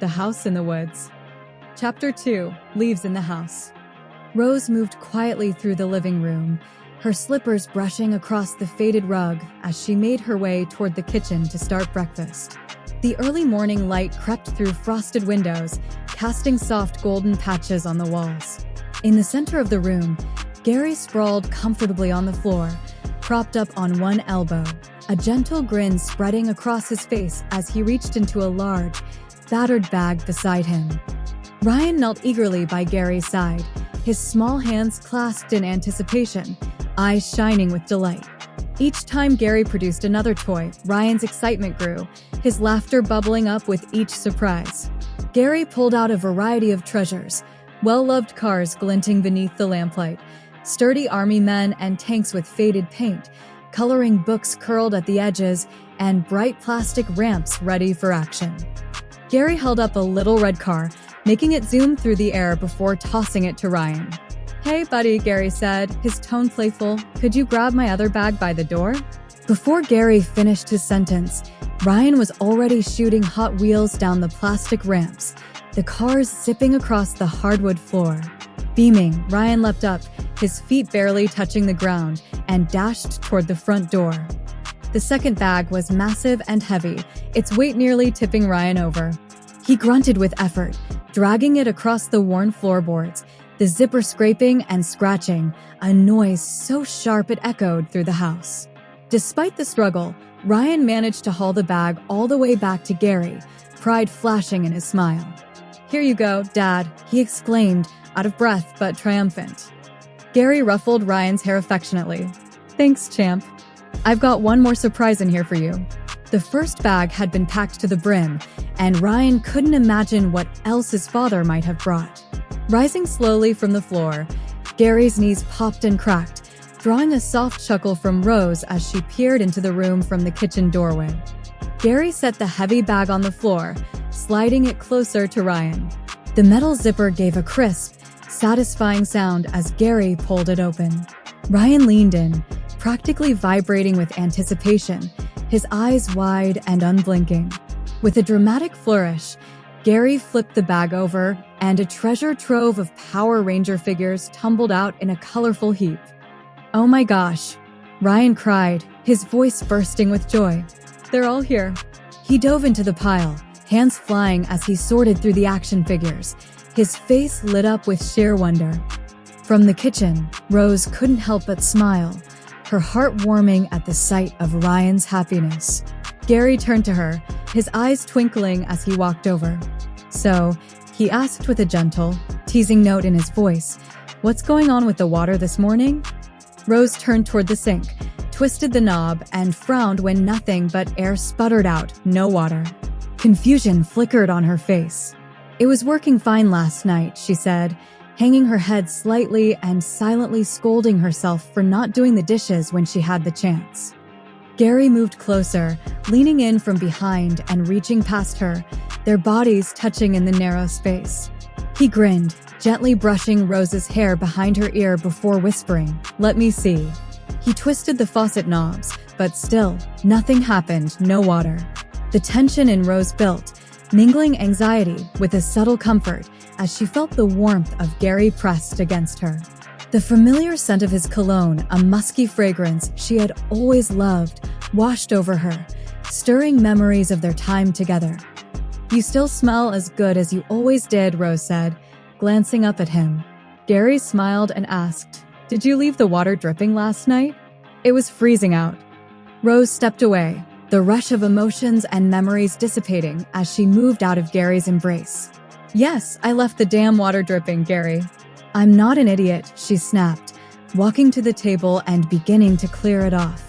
The House in the Woods. Chapter 2. Leaves in the House. Rose moved quietly through the living room, her slippers brushing across the faded rug as she made her way toward the kitchen to start breakfast. The early morning light crept through frosted windows, casting soft golden patches on the walls. In the center of the room, Gary sprawled comfortably on the floor, propped up on one elbow, a gentle grin spreading across his face as he reached into a large, battered bag beside him. Ryan knelt eagerly by Gary's side, his small hands clasped in anticipation, eyes shining with delight. Each time Gary produced another toy, Ryan's excitement grew, his laughter bubbling up with each surprise. Gary pulled out a variety of treasures, well-loved cars glinting beneath the lamplight, sturdy army men and tanks with faded paint, coloring books curled at the edges, and bright plastic ramps ready for action. Gary held up a little red car, making it zoom through the air before tossing it to Ryan. "Hey, buddy," Gary said, his tone playful. "Could you grab my other bag by the door?" Before Gary finished his sentence, Ryan was already shooting Hot Wheels down the plastic ramps, the cars zipping across the hardwood floor. Beaming, Ryan leapt up, his feet barely touching the ground, and dashed toward the front door. The second bag was massive and heavy, its weight nearly tipping Ryan over. He grunted with effort, dragging it across the worn floorboards, the zipper scraping and scratching, a noise so sharp it echoed through the house. Despite the struggle, Ryan managed to haul the bag all the way back to Gary, pride flashing in his smile. "Here you go, Dad," he exclaimed, out of breath but triumphant. Gary ruffled Ryan's hair affectionately. "Thanks, champ. I've got one more surprise in here for you." The first bag had been packed to the brim, and Ryan couldn't imagine what else his father might have brought. Rising slowly from the floor, Gary's knees popped and cracked, drawing a soft chuckle from Rose as she peered into the room from the kitchen doorway. Gary set the heavy bag on the floor, sliding it closer to Ryan. The metal zipper gave a crisp, satisfying sound as Gary pulled it open. Ryan leaned in, practically vibrating with anticipation, his eyes wide and unblinking. With a dramatic flourish, Gary flipped the bag over, and a treasure trove of Power Ranger figures tumbled out in a colorful heap. "Oh my gosh," Ryan cried, his voice bursting with joy. "They're all here." He dove into the pile, hands flying as he sorted through the action figures, his face lit up with sheer wonder. From the kitchen, Rose couldn't help but smile, her heart warming at the sight of Ryan's happiness. Gary turned to her, his eyes twinkling as he walked over. "So," he asked with a gentle, teasing note in his voice, "what's going on with the water this morning?" Rose turned toward the sink, twisted the knob, and frowned when nothing but air sputtered out, "No water." Confusion flickered on her face. "It was working fine last night," she said, hanging her head slightly and silently scolding herself for not doing the dishes when she had the chance. Gary moved closer, leaning in from behind and reaching past her, their bodies touching in the narrow space. He grinned, gently brushing Rose's hair behind her ear before whispering, "Let me see." He twisted the faucet knobs, but still, nothing happened, no water. The tension in Rose built, mingling anxiety with a subtle comfort as she felt the warmth of Gary pressed against her. The familiar scent of his cologne, a musky fragrance she had always loved, washed over her, stirring memories of their time together. "You still smell as good as you always did," Rose said, glancing up at him. Gary smiled and asked, "Did you leave the water dripping last night?" "It was freezing out." Rose stepped away, the rush of emotions and memories dissipating as she moved out of Gary's embrace. "Yes, I left the damn water dripping, Gary." "I'm not an idiot," she snapped, walking to the table and beginning to clear it off.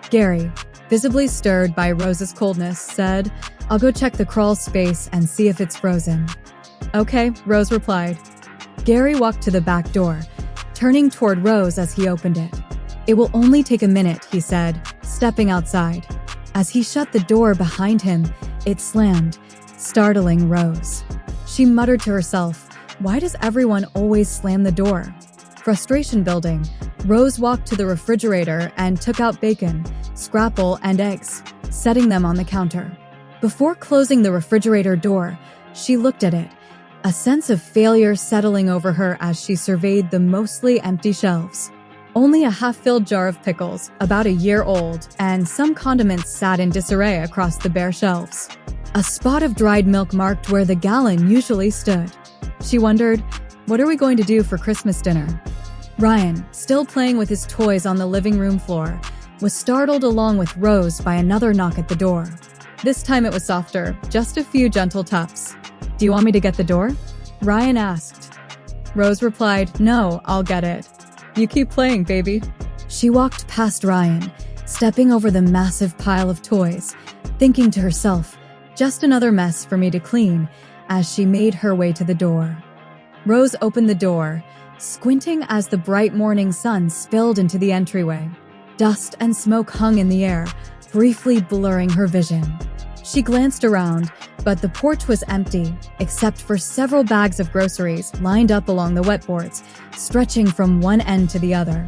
Gary, visibly stirred by Rose's coldness, said, "I'll go check the crawl space and see if it's frozen." "Okay," Rose replied. Gary walked to the back door, turning toward Rose as he opened it. "It will only take a minute," he said, stepping outside. As he shut the door behind him, it slammed, startling Rose. She muttered to herself, "Why does everyone always slam the door?" Frustration building, Rose walked to the refrigerator and took out bacon, scrapple, and eggs, setting them on the counter. Before closing the refrigerator door, She looked at it, a sense of failure settling over her as she surveyed the mostly empty shelves. Only a half-filled jar of pickles, about a year old, and some condiments sat in disarray across the bare shelves. A spot of dried milk marked where the gallon usually stood. She wondered, what are we going to do for Christmas dinner? Ryan, still playing with his toys on the living room floor, was startled along with Rose by another knock at the door. This time it was softer, just a few gentle taps. Do you want me to get the door? Ryan asked. Rose replied, no, I'll get it. You keep playing, baby. She walked past Ryan, stepping over the massive pile of toys, thinking to herself, just another mess for me to clean, as she made her way to the door. Rose opened the door, squinting as the bright morning sun spilled into the entryway. Dust and smoke hung in the air, briefly blurring her vision. She glanced around, but the porch was empty, except for several bags of groceries lined up along the wetboards, stretching from one end to the other.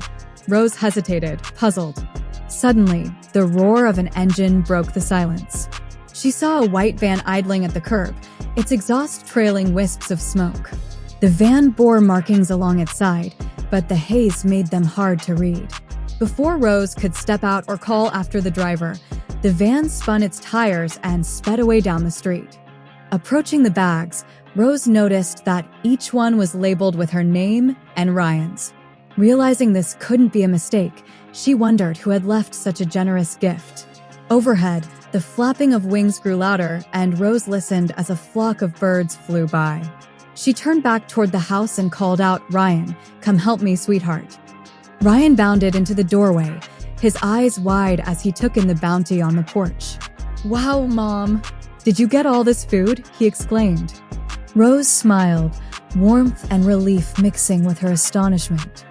Rose hesitated, puzzled. Suddenly, the roar of an engine broke the silence. She saw a white van idling at the curb, its exhaust trailing wisps of smoke. The van bore markings along its side, but the haze made them hard to read. Before Rose could step out or call after the driver, the van spun its tires and sped away down the street. Approaching the bags, Rose noticed that each one was labeled with her name and Ryan's. Realizing this couldn't be a mistake, she wondered who had left such a generous gift. Overhead, the flapping of wings grew louder, and Rose listened as a flock of birds flew by. She turned back toward the house and called out, Ryan, come help me, sweetheart. Ryan bounded into the doorway, his eyes wide as he took in the bounty on the porch. Wow, Mom! Did you get all this food? He exclaimed. Rose smiled, warmth and relief mixing with her astonishment.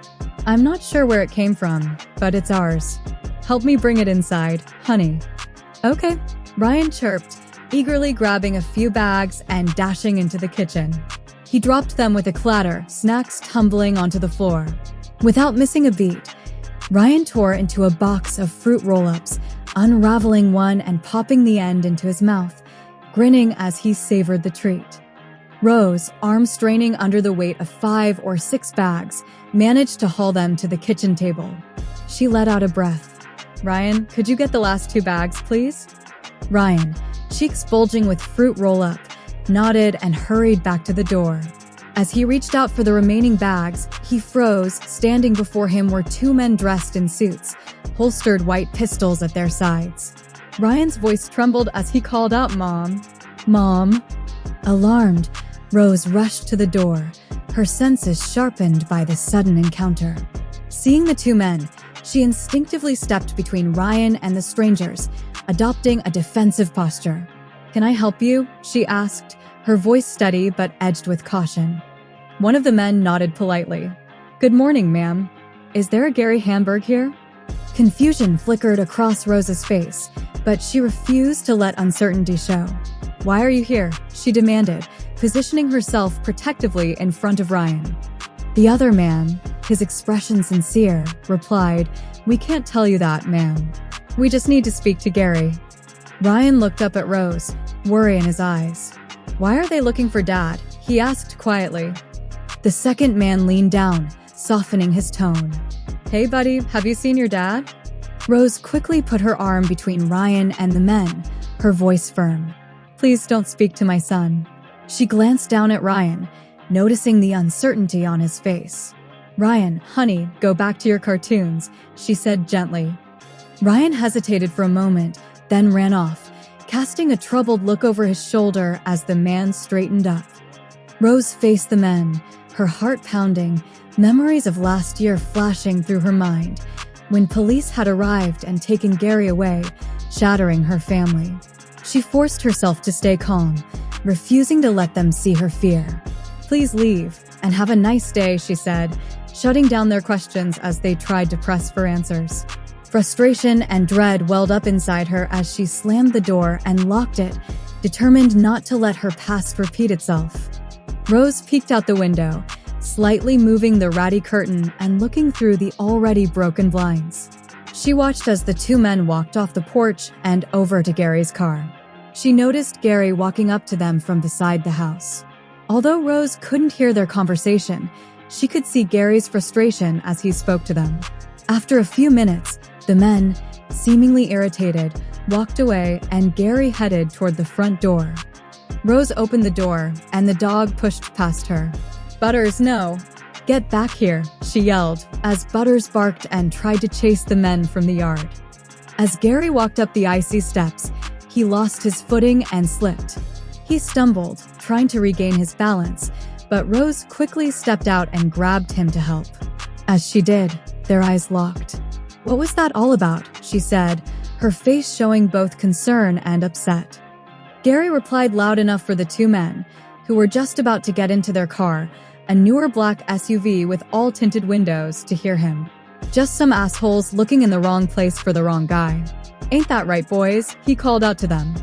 I'm not sure where it came from, but it's ours. Help me bring it inside, honey. Okay, Ryan chirped, eagerly grabbing a few bags and dashing into the kitchen. He dropped them with a clatter, snacks tumbling onto the floor. Without missing a beat, Ryan tore into a box of fruit roll-ups, unraveling one and popping the end into his mouth, grinning as he savored the treat. Rose, arms straining under the weight of 5 or 6 bags, managed to haul them to the kitchen table. She let out a breath. Ryan, could you get the last 2 bags, please? Ryan, cheeks bulging with fruit roll-up, nodded and hurried back to the door. As he reached out for the remaining bags, he froze. Standing before him were 2 men dressed in suits, holstered white pistols at their sides. Ryan's voice trembled as he called out, Mom. Mom. Alarmed, Rose rushed to the door, her senses sharpened by the sudden encounter. Seeing the 2 men, she instinctively stepped between Ryan and the strangers, adopting a defensive posture. Can I help you? She asked, her voice steady but edged with caution. One of the men nodded politely. Good morning, ma'am. Is there a Gary Hamburg here? Confusion flickered across Rose's face, but she refused to let uncertainty show. Why are you here? She demanded, positioning herself protectively in front of Ryan. The other man, his expression sincere, replied, We can't tell you that, ma'am. We just need to speak to Gary. Ryan looked up at Rose, worry in his eyes. Why are they looking for Dad? He asked quietly. The second man leaned down, softening his tone. Hey, buddy, have you seen your dad? Rose quickly put her arm between Ryan and the men, her voice firm. Please don't speak to my son. She glanced down at Ryan, noticing the uncertainty on his face. Ryan, honey, go back to your cartoons, she said gently. Ryan hesitated for a moment, then ran off, casting a troubled look over his shoulder as the man straightened up. Rose faced the men, her heart pounding, memories of last year flashing through her mind, when police had arrived and taken Gary away, shattering her family. She forced herself to stay calm, refusing to let them see her fear. Please leave, and have a nice day, she said, shutting down their questions as they tried to press for answers. Frustration and dread welled up inside her as she slammed the door and locked it, determined not to let her past repeat itself. Rose peeked out the window, slightly moving the ratty curtain and looking through the already broken blinds. She watched as the 2 men walked off the porch and over to Gary's car. She noticed Gary walking up to them from beside the house. Although Rose couldn't hear their conversation, she could see Gary's frustration as he spoke to them. After a few minutes, the men, seemingly irritated, walked away and Gary headed toward the front door. Rose opened the door and the dog pushed past her. "Butters, no. Get back here," she yelled, as Butters barked and tried to chase the men from the yard. As Gary walked up the icy steps, he lost his footing and slipped. He stumbled, trying to regain his balance, but Rose quickly stepped out and grabbed him to help. As she did, their eyes locked. "What was that all about?" she said, her face showing both concern and upset. Gary replied loud enough for the two men, who were just about to get into their car, a newer black SUV with all tinted windows, to hear him. "Just some assholes looking in the wrong place for the wrong guy. Ain't that right, boys?" he called out to them.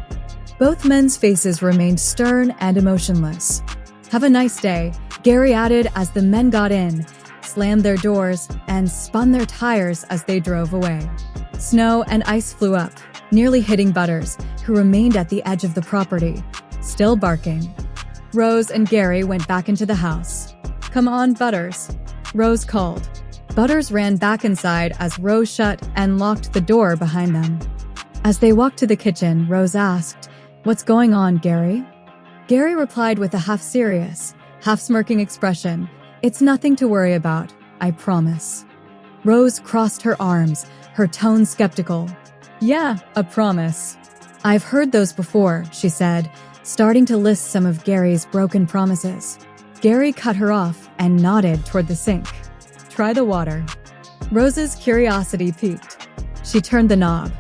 Both men's faces remained stern and emotionless. "Have a nice day," Gary added as the men got in, slammed their doors, and spun their tires as they drove away. Snow and ice flew up, nearly hitting Butters, who remained at the edge of the property, still barking. Rose and Gary went back into the house. "Come on, Butters," Rose called. Butters ran back inside as Rose shut and locked the door behind them. As they walked to the kitchen, Rose asked, "What's going on, Gary?" Gary replied with a half-serious, half-smirking expression, "It's nothing to worry about, I promise." Rose crossed her arms, her tone skeptical. "Yeah, a promise. I've heard those before," she said, starting to list some of Gary's broken promises. Gary cut her off and nodded toward the sink. "Try the water." Rose's curiosity piqued. She turned the knob.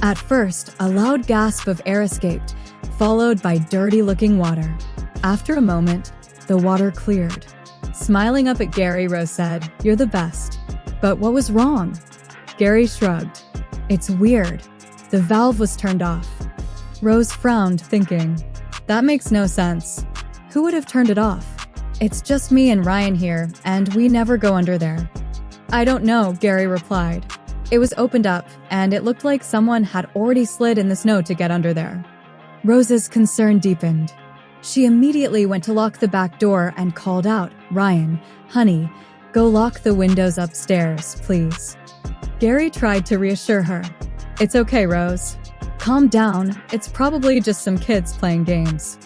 At first, a loud gasp of air escaped, followed by dirty-looking water. After a moment, the water cleared. Smiling up at Gary, Rose said, "You're the best." "But what was wrong?" Gary shrugged. "It's weird. The valve was turned off." Rose frowned, thinking, "That makes no sense. Who would have turned it off? It's just me and Ryan here, and we never go under there." "I don't know," Gary replied. "It was opened up, and it looked like someone had already slid in the snow to get under there." Rose's concern deepened. She immediately went to lock the back door and called out, "Ryan, honey, go lock the windows upstairs, please." Gary tried to reassure her. "It's okay, Rose. Calm down, it's probably just some kids playing games."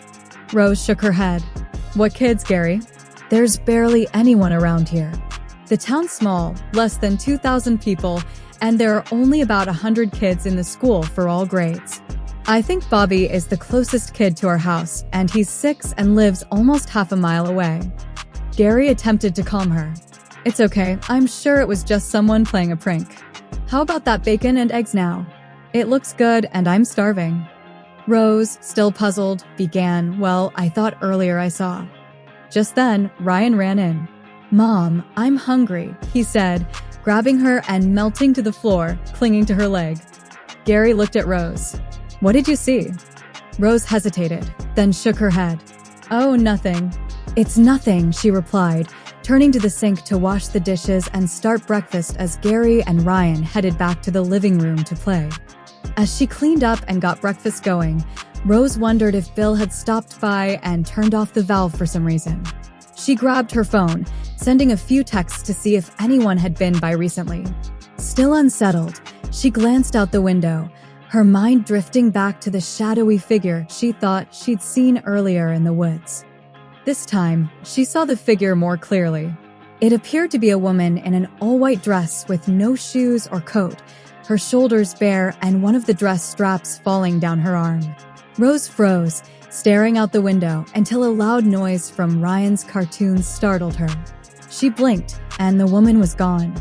Rose shook her head. "What kids, Gary? There's barely anyone around here. The town's small, less than 2,000 people, and there are only about 100 kids in the school for all grades. I think Bobby is the closest kid to our house, and he's 6 and lives almost half a mile away." Gary attempted to calm her. "It's okay, I'm sure it was just someone playing a prank. How about that bacon and eggs now? It looks good and I'm starving." Rose, still puzzled, began, "Well, I thought earlier I saw." Just then, Ryan ran in. "Mom, I'm hungry," he said, grabbing her and melting to the floor, clinging to her leg. Gary looked at Rose. "What did you see?" Rose hesitated, then shook her head. "Oh, nothing." "It's nothing," she replied, turning to the sink to wash the dishes and start breakfast as Gary and Ryan headed back to the living room to play. As she cleaned up and got breakfast going, Rose wondered if Bill had stopped by and turned off the valve for some reason. She grabbed her phone, sending a few texts to see if anyone had been by recently. Still unsettled, she glanced out the window, her mind drifting back to the shadowy figure she thought she'd seen earlier in the woods. This time, she saw the figure more clearly. It appeared to be a woman in an all-white dress with no shoes or coat, her shoulders bare and one of the dress straps falling down her arm. Rose froze, staring out the window until a loud noise from Ryan's cartoons startled her. She blinked, and the woman was gone.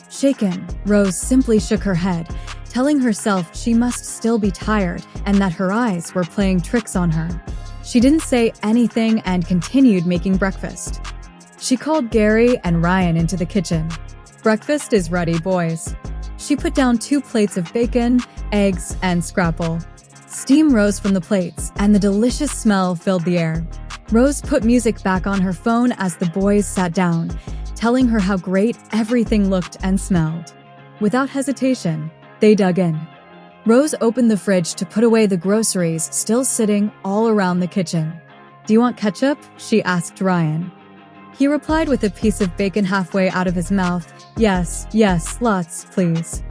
Shaken, Rose simply shook her head, telling herself she must still be tired and that her eyes were playing tricks on her. She didn't say anything and continued making breakfast. She called Gary and Ryan into the kitchen. "Breakfast is ready, boys." She put down 2 plates of bacon, eggs, and scrapple. Steam rose from the plates, and the delicious smell filled the air. Rose put music back on her phone as the boys sat down, telling her how great everything looked and smelled. Without hesitation, they dug in. Rose opened the fridge to put away the groceries still sitting all around the kitchen. "Do you want ketchup?" she asked Ryan. He replied with a piece of bacon halfway out of his mouth. Yes, lots, please."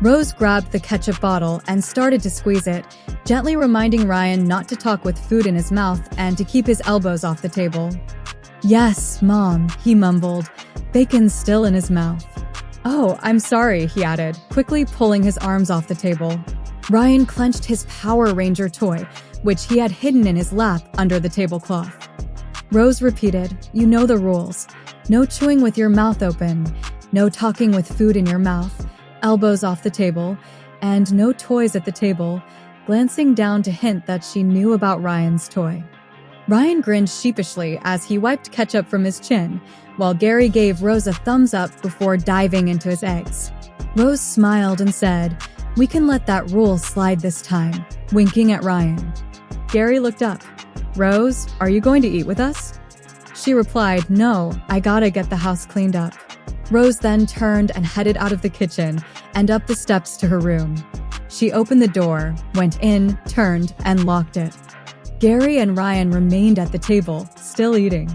Rose grabbed the ketchup bottle and started to squeeze it, gently reminding Ryan not to talk with food in his mouth and to keep his elbows off the table. "Yes, Mom," he mumbled, bacon still in his mouth. "Oh, I'm sorry," he added, quickly pulling his arms off the table. Ryan clenched his Power Ranger toy, which he had hidden in his lap under the tablecloth. Rose repeated, "You know the rules. No chewing with your mouth open, no talking with food in your mouth, elbows off the table, and no toys at the table," glancing down to hint that she knew about Ryan's toy. Ryan grinned sheepishly as he wiped ketchup from his chin, while Gary gave Rose a thumbs up before diving into his eggs. Rose smiled and said, "We can let that rule slide this time," winking at Ryan. Gary looked up. "Rose, are you going to eat with us?" She replied, "No, I gotta get the house cleaned up." Rose then turned and headed out of the kitchen and up the steps to her room. She opened the door, went in, turned, and locked it. Gary and Ryan remained at the table, still eating.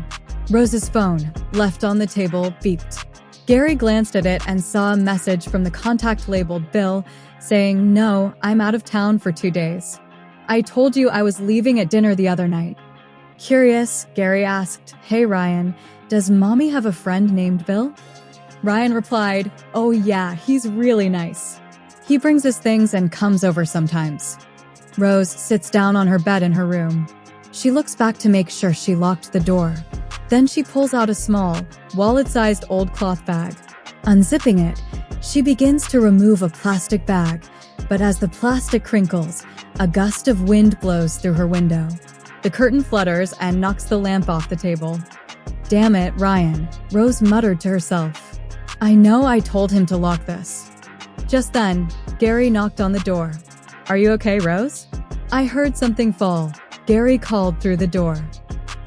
Rose's phone, left on the table, beeped. Gary glanced at it and saw a message from the contact labeled Bill saying, "No, I'm out of town for 2 days. I told you I was leaving at dinner the other night." Curious, Gary asked, "Hey Ryan, does Mommy have a friend named Bill?" Ryan replied, "Oh yeah, he's really nice. He brings us things and comes over sometimes." Rose sits down on her bed in her room. She looks back to make sure she locked the door. Then she pulls out a small, wallet-sized old cloth bag. Unzipping it, she begins to remove a plastic bag, but as the plastic crinkles, a gust of wind blows through her window. The curtain flutters and knocks the lamp off the table. "Damn it, Ryan," Rose muttered to herself. "I know I told him to lock this." Just then, Gary knocked on the door. "Are you okay, Rose?" "I heard something fall," Gary called through the door.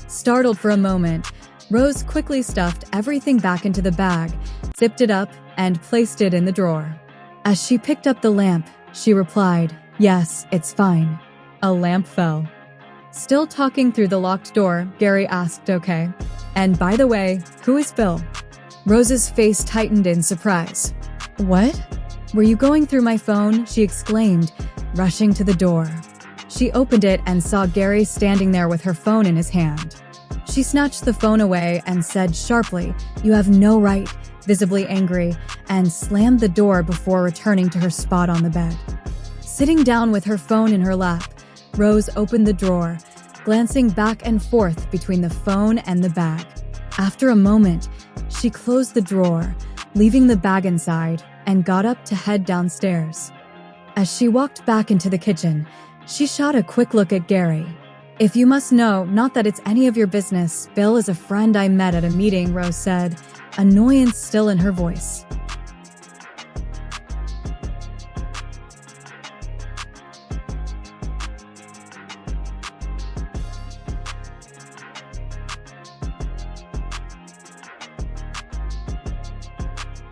Startled for a moment, Rose quickly stuffed everything back into the bag, zipped it up, and placed it in the drawer. As she picked up the lamp, she replied, "Yes, it's fine." A lamp fell. Still talking through the locked door, Gary asked, "Okay. And by the way, who is Bill?" Rose's face tightened in surprise. "What? Were you going through my phone?" she exclaimed, rushing to the door. She opened it and saw Gary standing there with her phone in his hand. She snatched the phone away and said sharply, "You have no right," visibly angry, and slammed the door before returning to her spot on the bed. Sitting down with her phone in her lap, Rose opened the drawer, glancing back and forth between the phone and the bag. After a moment, she closed the drawer, leaving the bag inside, and got up to head downstairs. As she walked back into the kitchen, she shot a quick look at Gary. "If you must know, not that it's any of your business, Bill is a friend I met at a meeting," Rose said, annoyance still in her voice.